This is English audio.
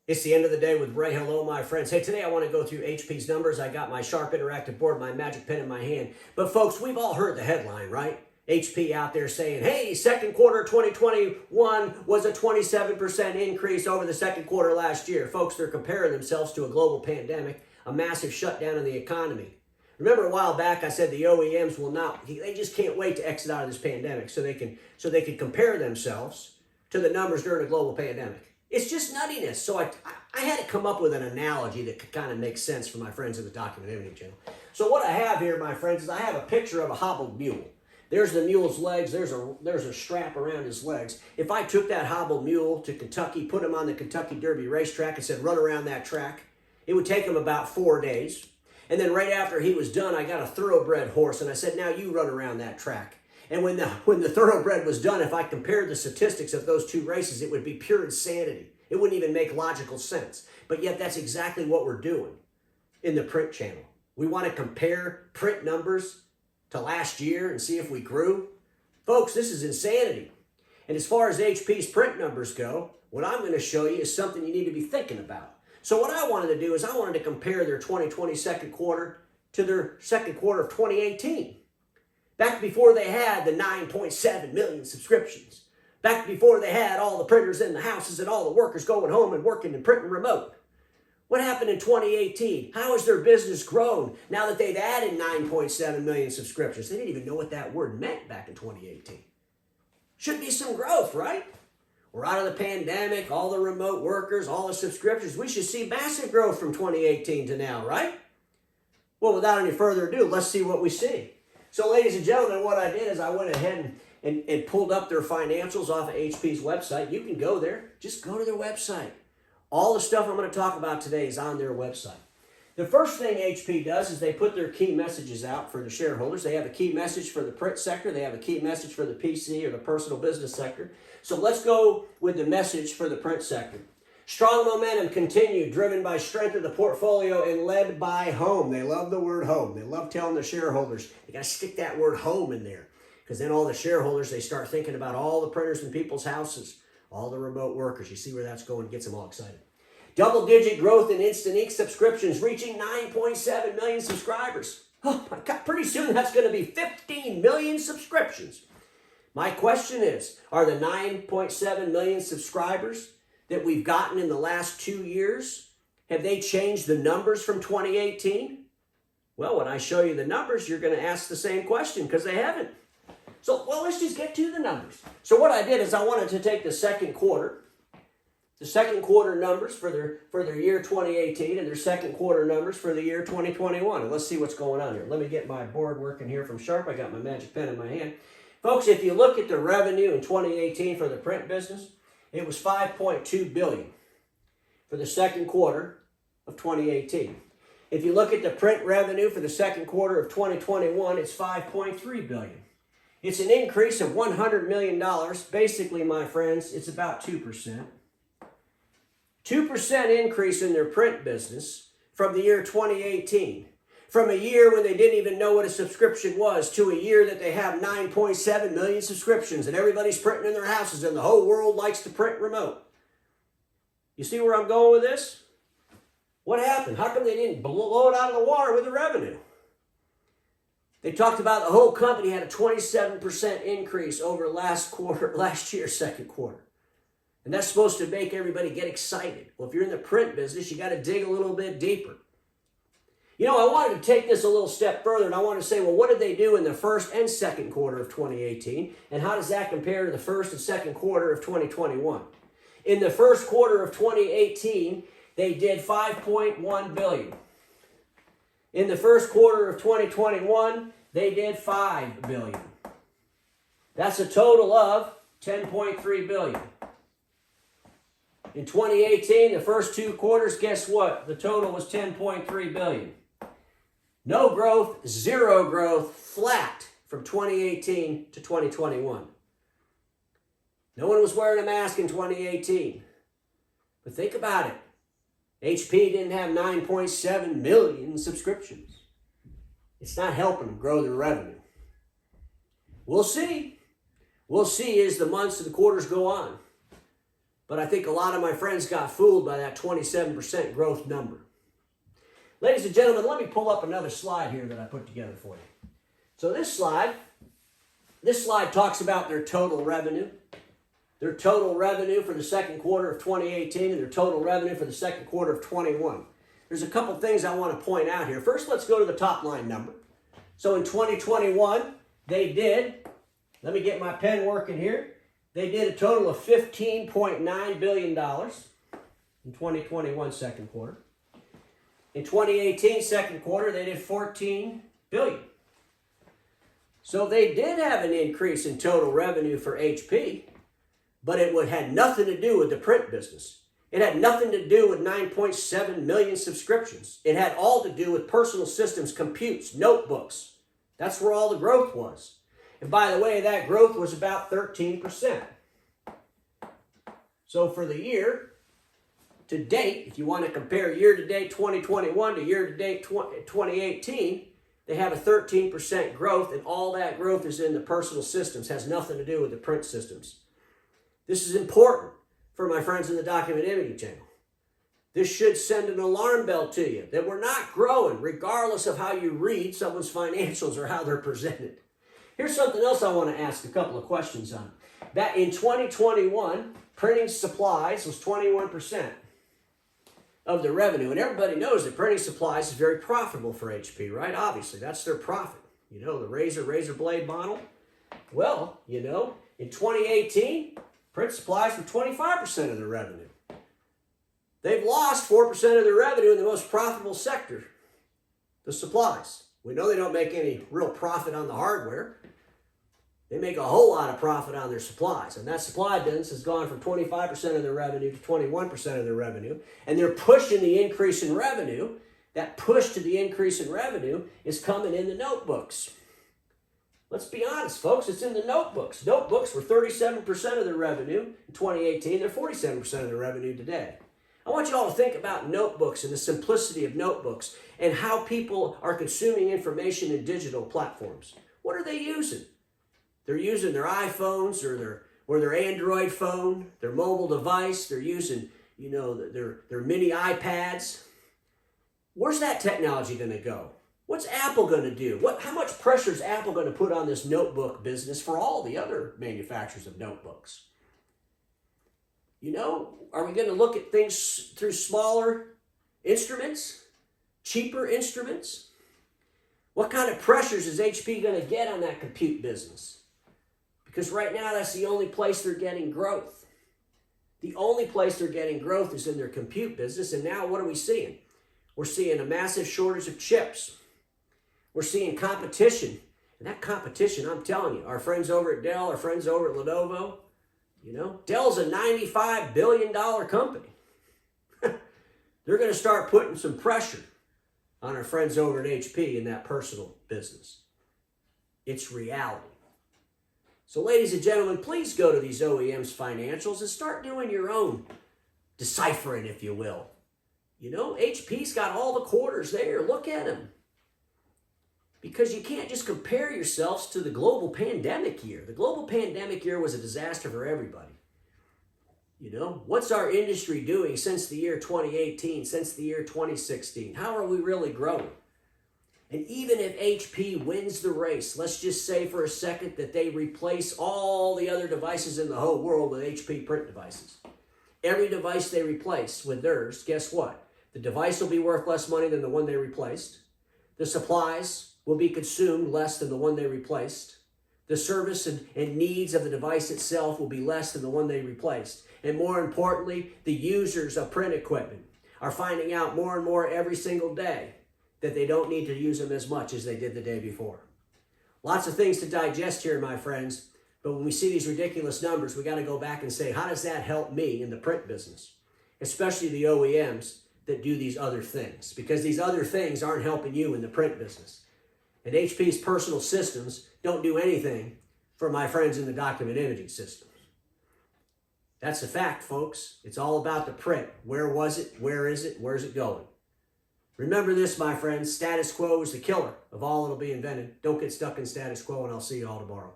It's the end of the day with Ray. Hello, my friends. Hey, today I want to go through HP's numbers. I got my Sharp Interactive board, my magic pen in my hand. But folks, we've all heard the headline, right? HP out there saying, hey, second quarter 2021 was a 27% increase over the second quarter last year. Folks, they're comparing themselves to a global pandemic, a massive shutdown in the economy. Remember a while back I said the OEMs will not, they just can't wait to exit out of this pandemic so they can compare themselves to the numbers during a global pandemic. It's just nuttiness. So I had to come up with an analogy that could kind of make sense for my friends in the Document Imaging channel. So what I have here, my friends, is I have a picture of a hobbled mule. There's the mule's legs. There's a strap around his legs. If I took that hobbled mule to Kentucky, put him on the Kentucky Derby racetrack and said, run around that track, it would take him about 4 days. And then right after he was done, I got a thoroughbred horse and I said, now you run around that track. And when the thoroughbred was done, if I compared the statistics of those two races, it would be pure insanity. It wouldn't even make logical sense. But yet that's exactly what we're doing in the print channel. We want to compare print numbers to last year and see if we grew. Folks, this is insanity. And as far as HP's print numbers go, what I'm going to show you is something you need to be thinking about. So what I wanted to do is I wanted to compare their 2020 second quarter to their second quarter of 2018. Back before they had the 9.7 million subscriptions. Back before they had all the printers in the houses and all the workers going home and working and printing remote. What happened in 2018? How has their business grown now that they've added 9.7 million subscriptions? They didn't even know what that word meant back in 2018. Should be some growth, right? We're out of the pandemic, all the remote workers, all the subscriptions. We should see massive growth from 2018 to now, right? Well, without any further ado, let's see what we see. So, ladies and gentlemen, what I did is I went ahead and pulled up their financials off of HP's website. You can go there. Just go to their website. All the stuff I'm going to talk about today is on their website. The first thing HP does is they put their key messages out for the shareholders. They have a key message for the print sector. They have a key message for the PC or the personal business sector. So let's go with the message for the print sector. Strong momentum continued, driven by strength of the portfolio and led by home. They love the word home. They love telling the shareholders, you got to stick that word home in there. Because then all the shareholders, they start thinking about all the printers in people's houses, all the remote workers. You see where that's going, gets them all excited. Double-digit growth in Instant Ink subscriptions, reaching 9.7 million subscribers. Oh my God, pretty soon that's going to be 15 million subscriptions. My question is, are the 9.7 million subscribers that we've gotten in the last 2 years, have they changed the numbers from 2018? Well, when I show you the numbers, you're going to ask the same question because they haven't. So, well, let's just get to the numbers. So what I did is I wanted to take the second quarter numbers for their year 2018 and their second quarter numbers for the year 2021. And let's see what's going on here. Let me get my board working here from Sharp. I got my magic pen in my hand. Folks, if you look at the revenue in 2018 for the print business, it was $5.2 billion for the second quarter of 2018. If you look at the print revenue for the second quarter of 2021, it's $5.3 billion. It's an increase of $100 million. Basically, my friends, it's about 2%. 2% increase in their print business from the year 2018. From a year when they didn't even know what a subscription was to a year that they have 9.7 million subscriptions and everybody's printing in their houses and the whole world likes to print remote. You see where I'm going with this? What happened? How come they didn't blow it out of the water with the revenue? They talked about the whole company had a 27% increase over last year's second quarter. And that's supposed to make everybody get excited. Well, if you're in the print business, you got to dig a little bit deeper. You know, I wanted to take this a little step further, and I want to say, well, what did they do in the first and second quarter of 2018? And how does that compare to the first and second quarter of 2021? In the first quarter of 2018, they did $5.1 billion. In the first quarter of 2021, they did $5 billion. That's a total of $10.3 billion. In 2018, the first two quarters, guess what? The total was $10.3 billion. No growth, zero growth, flat from 2018 to 2021. No one was wearing a mask in 2018. But think about it. HP didn't have 9.7 million subscriptions. It's not helping them grow their revenue. We'll see. We'll see as the months and the quarters go on. But I think a lot of my friends got fooled by that 27% growth number. Ladies and gentlemen, let me pull up another slide here that I put together for you. So this slide talks about their total revenue. Their total revenue for the second quarter of 2018 and their total revenue for the second quarter of 21. There's a couple things I want to point out here. First, let's go to the top line number. So in 2021, they did, let me get my pen working here, they did a total of $15.9 billion in 2021 second quarter. In 2018 second quarter, they did $14 billion. So they did have an increase in total revenue for HP, but it had nothing to do with the print business. It had nothing to do with 9.7 million subscriptions. It had all to do with personal systems, computes, notebooks. That's where all the growth was. And by the way, that growth was about 13%. So for the year to date, if you want to compare year-to-date 2021 to year-to-date 2018, they have a 13% growth, and all that growth is in the personal systems, has nothing to do with the print systems. This is important for my friends in the Document Imaging channel. This should send an alarm bell to you that we're not growing regardless of how you read someone's financials or how they're presented. Here's something else I want to ask a couple of questions on. That in 2021, printing supplies was 21% of the revenue. And everybody knows that printing supplies is very profitable for HP, right? Obviously, that's their profit. You know, the razor blade model. Well, you know, in 2018, print supplies were 25% of their revenue. They've lost 4% of their revenue in the most profitable sector, the supplies. We know they don't make any real profit on the hardware. They make a whole lot of profit on their supplies. And that supply business has gone from 25% of their revenue to 21% of their revenue. And they're pushing the increase in revenue. That push to the increase in revenue is coming in the notebooks. Let's be honest, folks, it's in the notebooks. Notebooks were 37% of their revenue in 2018. They're 47% of their revenue today. I want you all to think about notebooks and the simplicity of notebooks and how people are consuming information in digital platforms. What are they using? They're using their iPhones or their Android phone, their mobile device. They're using, you know, their mini iPads. Where's that technology going to go? What's Apple going to do? How much pressure is Apple going to put on this notebook business for all the other manufacturers of notebooks? You know, are we going to look at things through smaller instruments, cheaper instruments? What kind of pressures is HP going to get on that compute business? Because right now, that's the only place they're getting growth. The only place they're getting growth is in their compute business. And now what are we seeing? We're seeing a massive shortage of chips. We're seeing competition. And that competition, I'm telling you, our friends over at Dell, our friends over at Lenovo, you know, Dell's a $95 billion company. They're going to start putting some pressure on our friends over at HP in that personal business. It's reality. So ladies and gentlemen, please go to these OEMs' financials and start doing your own deciphering, if you will. You know, HP's got all the quarters there. Look at them. Because you can't just compare yourselves to the global pandemic year. The global pandemic year was a disaster for everybody. You know, what's our industry doing since the year 2018, since the year 2016? How are we really growing? And even if HP wins the race, let's just say for a second that they replace all the other devices in the whole world with HP print devices. Every device they replace with theirs, guess what? The device will be worth less money than the one they replaced. The supplies will be consumed less than the one they replaced. The service and needs of the device itself will be less than the one they replaced. And more importantly, the users of print equipment are finding out more and more every single day that they don't need to use them as much as they did the day before. Lots of things to digest here, my friends. But when we see these ridiculous numbers, we got to go back and say, how does that help me in the print business? Especially the OEMs that do these other things. Because these other things aren't helping you in the print business. And HP's personal systems don't do anything for my friends in the document imaging systems. That's a fact, folks. It's all about the print. Where was it? Where is it? Where's it going? Remember this, my friends. Status quo is the killer of all that'll be invented. Don't get stuck in status quo, and I'll see you all tomorrow.